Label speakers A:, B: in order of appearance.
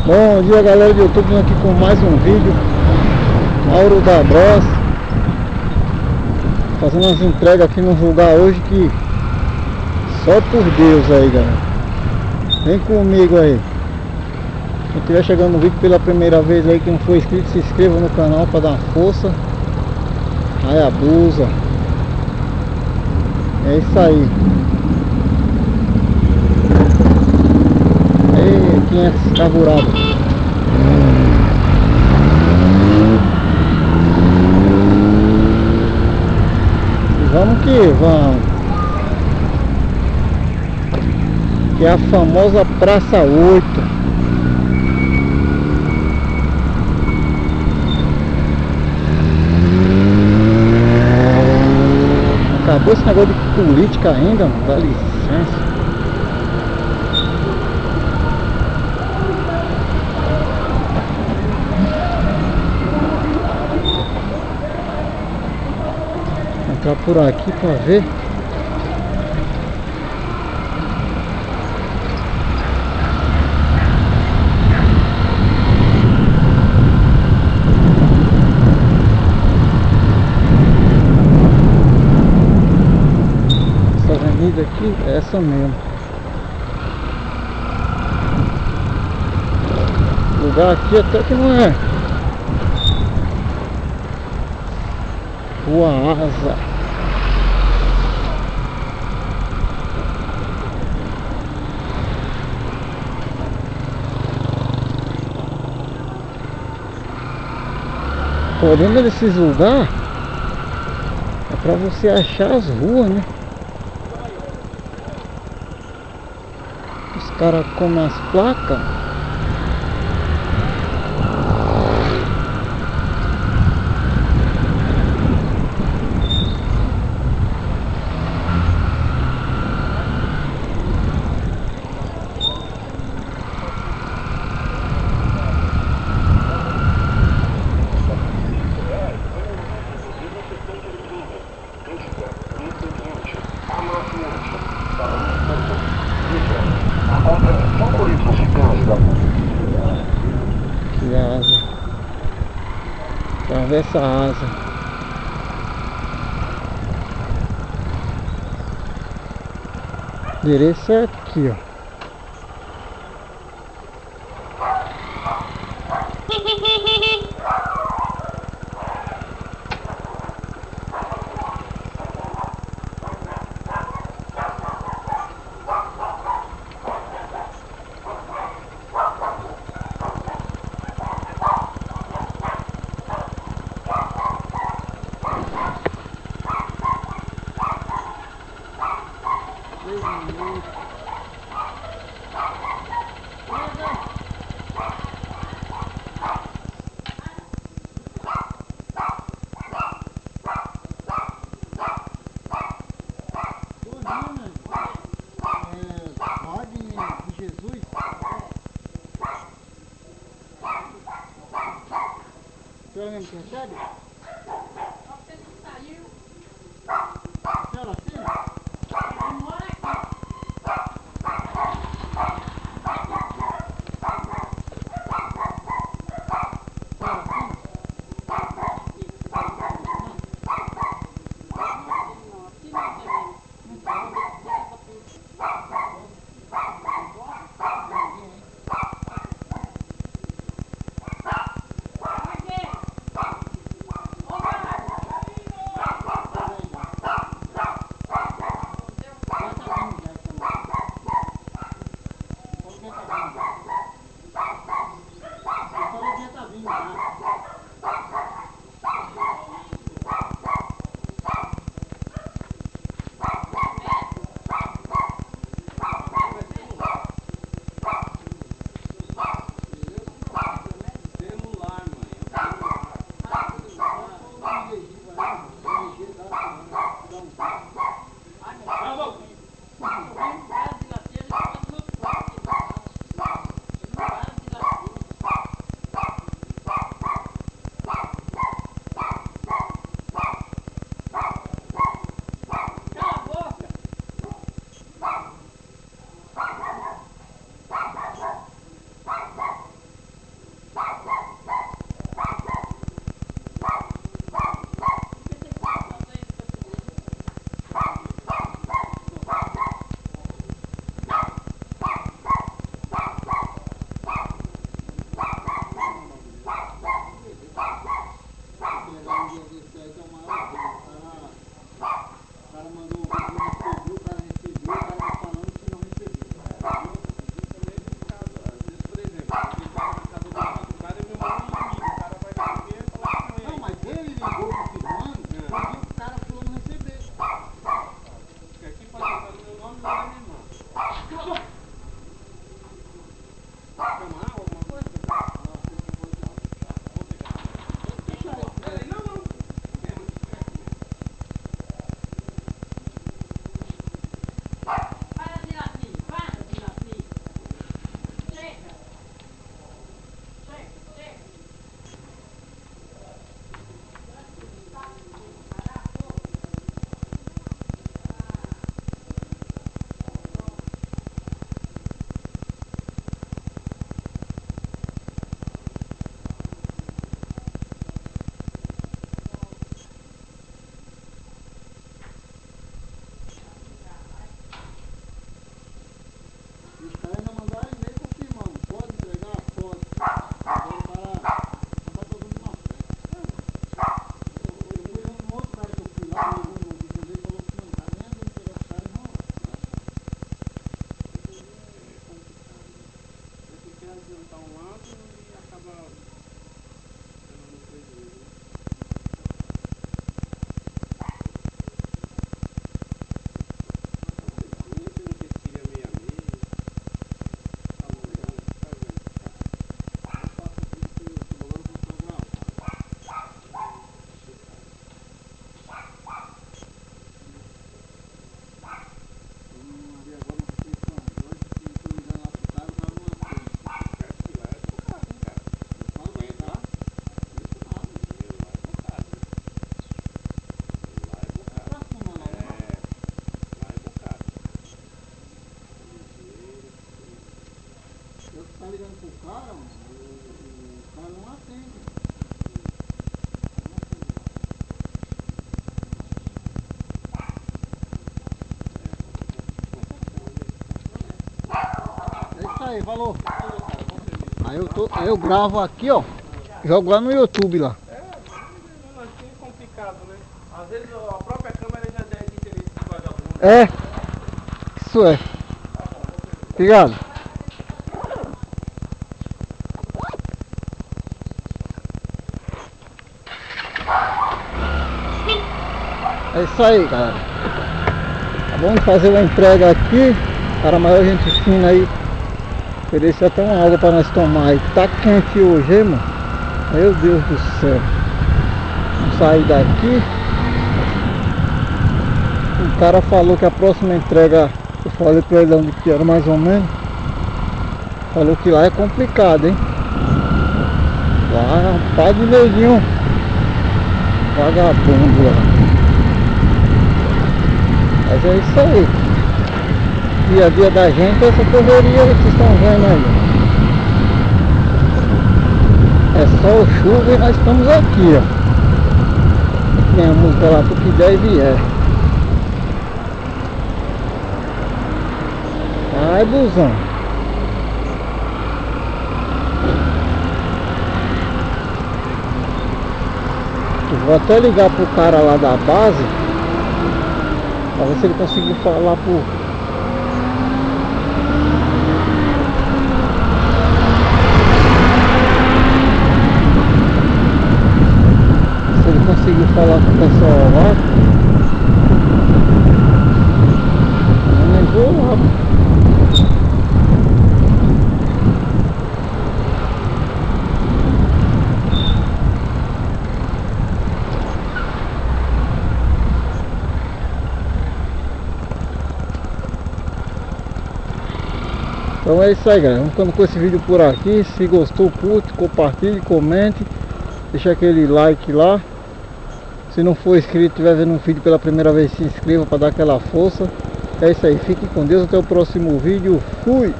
A: Bom dia, galera do YouTube, aqui com mais um vídeo. Mauro da Bros fazendo as entregas aqui num lugar hoje que só por Deus aí, galera. Vem comigo aí. Quem estiver chegando no vídeo pela primeira vez aí, que não for inscrito, se inscreva no canal para dar uma força. Aí abusa. É isso aí. 500 carburado. E vamos que vamos. Que é a famosa Praça 8. Acabou esse negócio de política ainda, mano. Dá licença. Entrar por aqui pra ver. Essa avenida aqui é essa mesmo. O lugar aqui até que não é Rua Asa. O problema desses lugares é pra você achar as ruas, né? Os caras comem as placas. Que asa. Atravessa a asa. O endereço é aqui, ó. Jesus. Você mesmo que recebe? Você não saiu? Ela assim? Ela mora aqui.
B: gastar um lado e acaba tendo um prejuízo.
A: Tá ligando pro cara, mano, o cara não atende. É isso aí, valor. Aí eu gravo aqui, ó. Jogo lá no YouTube lá.
B: É complicado, né? Às vezes a própria câmera já é de interesse do vagabundo.
A: É. Isso é. Obrigado. É isso aí, galera. Vamos fazer uma entrega aqui. Cara maior, gente fina aí. Oferecer até uma água para nós tomar aí. Tá quente hoje, hein, mano? Meu Deus do céu. Vamos sair daqui. O cara falou que a próxima entrega, eu falei pra ele onde que era mais ou menos. Falou que lá é complicado, hein? Lá é um par de neguinho vagabundo lá. Mas é isso aí. Dia a dia da gente é essa correria que vocês estão vendo aí. É sol, chuva e nós estamos aqui, ó. Tem a música lá pro que der e vier. Ai, busão. Eu vou até ligar pro cara lá da base pra ver se ele conseguiu falar pro... Se ele conseguiu falar com o pessoal lá. Eu nem vou lá. Então é isso aí, galera, vamos ficando com esse vídeo por aqui. Se gostou, curte, compartilhe, comente, deixa aquele like lá. Se não for inscrito, estiver vendo um vídeo pela primeira vez, se inscreva para dar aquela força. É isso aí, fique com Deus, até o próximo vídeo, fui!